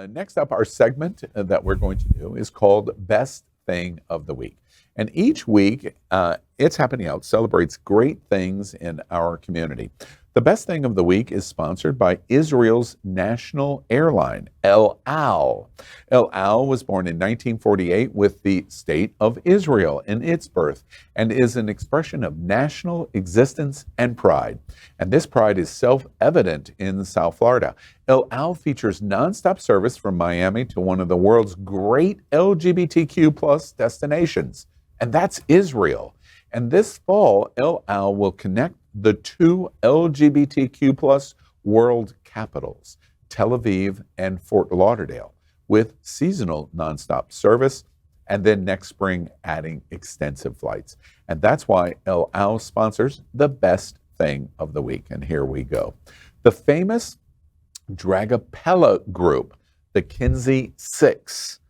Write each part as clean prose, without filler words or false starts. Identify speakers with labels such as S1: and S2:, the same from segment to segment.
S1: Next up, our segment that we're going to do is called Best Thing of the Week. And each week, It's Happening Out celebrates great things in our community. The Best Thing of the Week is sponsored by Israel's national airline, El Al. El Al was born in 1948 with the State of Israel in its birth and is an expression of national existence and pride. And this pride is self-evident in South Florida. El Al features nonstop service from Miami to one of the world's great LGBTQ plus destinations, and that's Israel. And this fall, El Al will connect the two LGBTQ plus world capitals, Tel Aviv and Fort Lauderdale, with seasonal nonstop service, and then next spring adding extensive flights. And that's why El Al sponsors the Best Thing of the Week. And here we go. The famous Dragapella group, the Kinsey Six,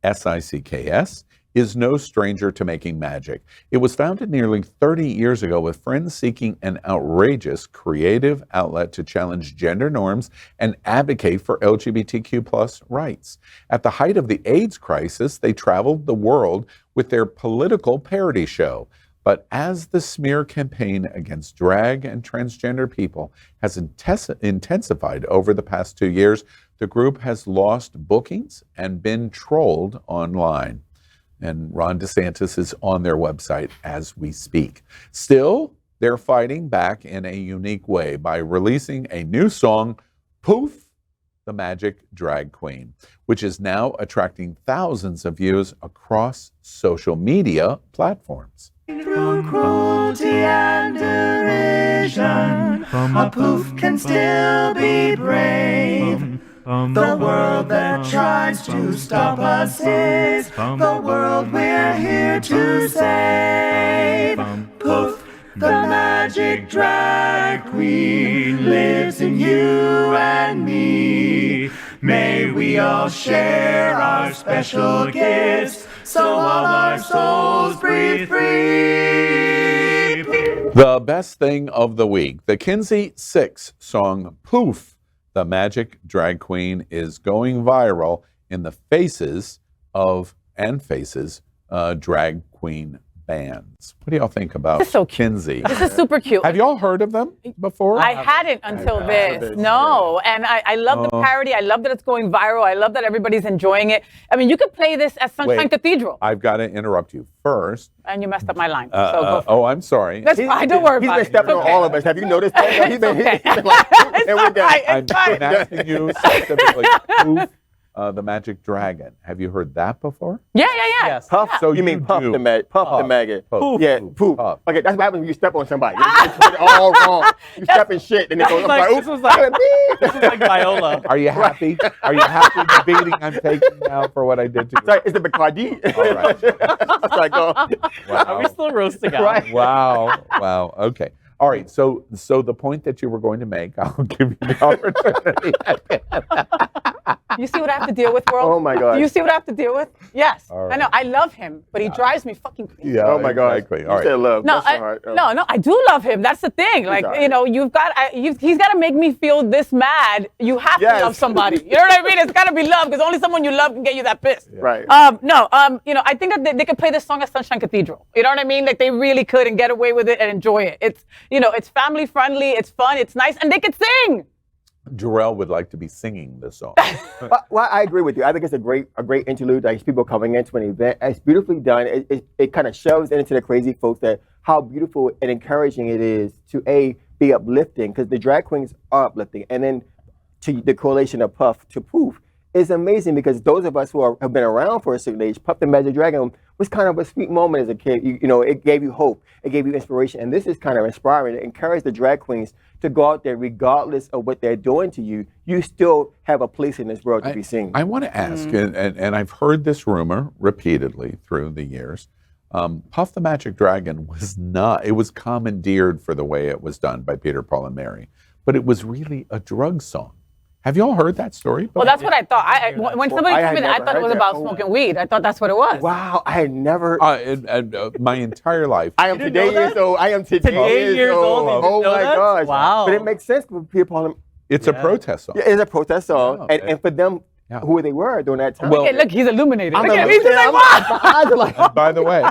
S1: SICKS, is no stranger to making magic. It was founded nearly 30 years ago with friends seeking an outrageous creative outlet to challenge gender norms and advocate for LGBTQ plus rights. At the height of the AIDS crisis, they traveled the world with their political parody show. But as the smear campaign against drag and transgender people has intensified over the past 2 years, the group has lost bookings and been trolled online. And Ron DeSantis is on their website as we speak. Still, they're fighting back in a unique way by releasing a new song, Poof, the Magic Drag Queen, which is now attracting thousands of views across social media platforms.
S2: Through cruelty and derision, a poof can still be brave. The world that tries to stop us is the world we're here to save. Poof, the magic drag queen lives in you and me. May we all share our special gifts so all our souls breathe free.
S1: The Best Thing of the Week, the Kinsey Six song Poof, the Magic Drag Queen, is going viral in the faces drag queen bands. What do y'all think about
S3: This is so cute.
S1: Kinsey?
S3: This is super cute.
S1: Have y'all heard of them before?
S3: I hadn't until this. No. And I love the parody. I love that it's going viral. I love that everybody's enjoying it. I mean, you could play this at Sunshine
S1: Wait,
S3: Cathedral.
S1: I've got to interrupt you first.
S3: And you messed up my line. So go for it.
S1: Oh, I'm sorry.
S3: That's fine. Don't worry about it.
S4: He's been stepping on all of us. Have you noticed that? He's been like, and we're done.
S1: I'm asking you specifically, Poof, the Magic Dragon. Have you heard that before?
S3: Yeah.
S4: Yes. Puff.
S1: So
S4: you mean Puff
S1: do.
S4: the Maggot? Puff the Maggot.
S1: Poof.
S4: Yeah, Poof.
S1: Puff.
S4: Okay, that's what happens when you step on somebody. You get it all wrong. You step in shit, and it goes.
S5: This was like Viola.
S1: Are you happy? Are you happy the beating I'm taking now for what I did to you?
S4: Sorry, it's the Bacardi.
S1: All right.
S4: Sorry, go.
S1: Wow.
S5: Are we still roasting out?
S4: Right.
S1: Wow. Okay. All right. So the point that you were going to make, I'll give you the opportunity.
S3: You see what I have to deal with, world?
S4: Oh, my God.
S3: Do you see what I have to deal with? Yes.
S1: All right.
S3: I know. I love him, but he drives me fucking crazy.
S1: Yeah.
S4: Oh my God.
S1: Exactly.
S4: You
S1: All right.
S4: said love.
S3: No,
S4: Bless your heart.
S3: no, I do love him. That's the thing. Like,
S4: all right.
S3: you know, he's got to make me feel this mad. You have
S4: Yes.
S3: to love somebody. You know what I mean? It's got to be love because only someone you love can get you that pissed.
S4: Right.
S3: You know, I think that they could play this song at Sunshine Cathedral. You know what I mean? Like, they really could and get away with it and enjoy it. It's, you know, it's family friendly, it's fun, it's nice, and they could sing.
S1: Jarrell would like to be singing this song.
S4: Well, I agree with you. I think it's a great interlude. Like people coming into an event, it's beautifully done. It kind of shows into the crazy folks that how beautiful and encouraging it is to be uplifting, because the drag queens are uplifting, and then to the correlation of Puff to Poof is amazing, because those of us who have been around for a certain age, Puff the Magic Dragon was kind of a sweet moment as a kid. You know, it gave you hope, it gave you inspiration, and this is kind of inspiring. It encouraged the drag queens to go out there, regardless of what they're doing to you. You still have a place in this world to be seen.
S1: I want to ask, and I've heard this rumor repeatedly through the years. Puff the Magic Dragon was commandeered for the way it was done by Peter, Paul, and Mary, but it was really a drug song. Have you all heard that story?
S3: Well, that's what I thought. When somebody told me that, I thought it was about smoking weed. I thought that's what it was.
S4: Wow, I had never.
S1: My entire life.
S4: I am today years old. I am today years old. Oh my gosh!
S5: Wow.
S4: But it makes sense for people.
S1: It's a protest song.
S4: Yeah, it's a protest song,
S1: Yeah.
S4: and for them, who they were during that time.
S1: Well,
S3: Okay, look, he's illuminated.
S4: I'm
S3: Look at him.
S4: a-
S3: He's just like, wow.
S4: my eyes are like,
S1: By the way,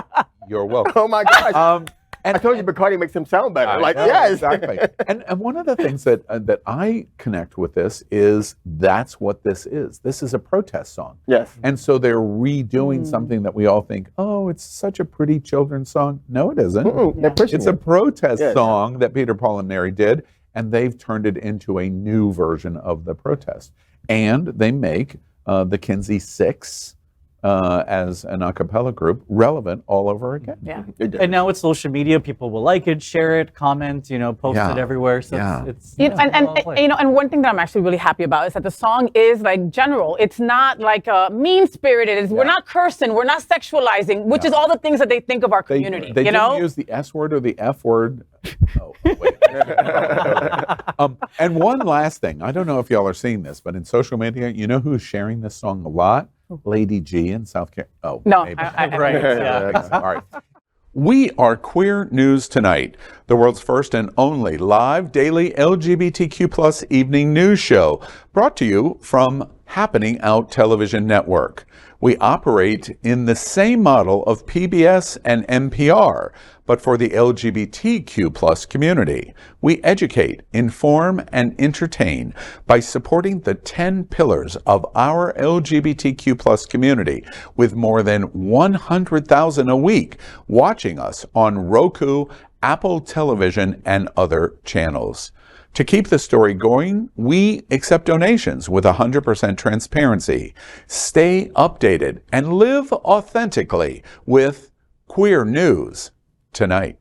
S1: you're welcome.
S4: oh my gosh.
S1: And
S4: I told you Bacardi makes him sound better. Like,
S1: Yeah,
S4: yes.
S1: exactly. And one of the things that that I connect with this is that's what this is. This is a protest song.
S4: Yes.
S1: And so they're redoing something that we all think, oh, it's such a pretty children's song. No, it isn't.
S4: They're pushing
S1: It's a
S4: it.
S1: protest
S4: Yes.
S1: song that Peter, Paul, and Mary did, and they've turned it into a new version of the protest. And they make the Kinsey Six as an a cappella group relevant all over again.
S3: Yeah.
S5: And now with social media, people will like it, share it, comment, post
S1: Yeah.
S5: it everywhere. So
S1: Yeah.
S5: it's
S3: You know, and one thing that I'm actually really happy about is that the song is like general. It's not like mean spirited. We're not cursing. We're not sexualizing, which is all the things that they think of our
S1: They,
S3: community.
S1: they
S3: you
S1: didn't
S3: know,
S1: use the S word or the F word. Oh, wait. And one last thing. I don't know if y'all are seeing this, but in social media, you know who's sharing this song a lot? Lady G in South Carolina. Oh,
S3: no,
S1: maybe.
S5: Right.
S1: Yeah. All right. We are Queer News Tonight, the world's first and only live daily LGBTQ plus evening news show, brought to you from Happening Out Television Network. We operate in the same model of PBS and NPR, but for the LGBTQ plus community. We educate, inform, and entertain by supporting the 10 pillars of our LGBTQ plus community, with more than 100,000 a week watching us on Roku, Apple Television, and other channels. To keep the story going, we accept donations with 100% transparency. Stay updated and live authentically with Queer News Tonight.